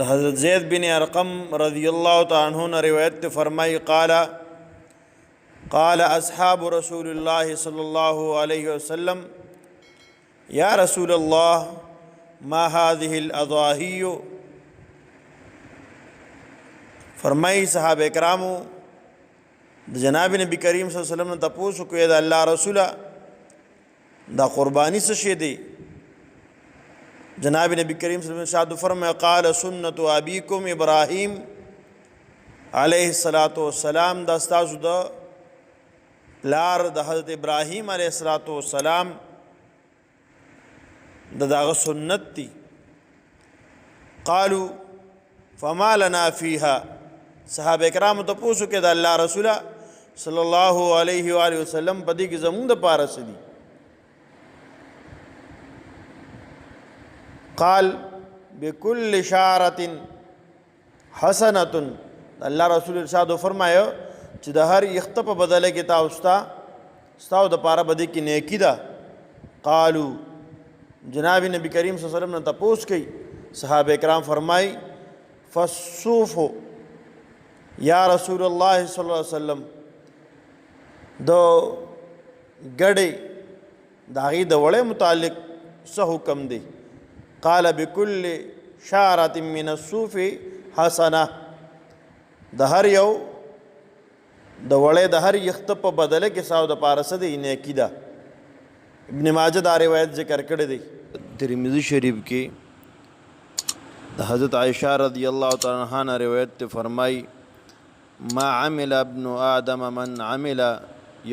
حضرت زید بن ارقم رضی اللہ تعالیٰ عنہ نے روایت فرمائی قال اصحاب رسول اللہ صلی اللہ علیہ وسلم یا رسول اللہ ما هذه الاضاحی، فرمائی صحابہ اکرامو جناب نبی کریم صلی اللہ علیہ وسلم نے تپوسو کہ دا اللہ رسولہ دا قربانی سے شے دی؟ جناب نبی کریم صلی اللہ علیہ وسلم شاہد فرمایا قال سنت ابیکم ابراہیم علیہ السلام، دا استاسو دا پلار دا حضرت ابراہیم علیہ السلام دا داغ سنت تی. قالو فما لنا فیہا، صحابہ اکرام تپوسو کہ دا اللہ رسولہ صلی اللہ علیہ وآلہ وسلم پدی کی زمون دا پارس دی. قال بكل شعرة حسنة، اللہ رسول ارشاد فرمایا چې د هر یخته په بدله کې ستاو د پاره بدی کې نیکی ده. قالو جناب نبی کریم صلی اللہ علیہ وسلم نے تپوس کی، صحابہ اکرام فرمائی فالصوف یا رسول اللہ صلی اللہ علیہ وسلم، دو گڑے داغی د وڑے متعلق سا حکم دی؟ قال بكل شعرة من الصوف حسنة، د هر یو د وړې د هر یخته په بدله کې ساو د پارسه دی نیکی ده. ابن ماجه دا روایت ذکر کړی دی. ترمذی شریف کې د حضرت عائشہ رضی اللہ تعالی عنہا نے روایت فرمائی ما عمل ابن آدم من عمل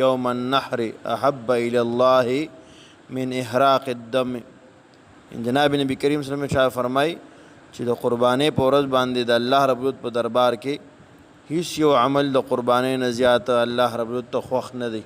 یوم النحر احب الی اللہ من احراق الدم. جناب نبی کریم صلی اللہ علیہ وسلم فرمائی چې د قربانۍ په ورځ باندې د الله رب العزت په دربار کې هیڅ یو عمل د قربانۍ نه زیات الله رب العزت ته خوښ نه دی.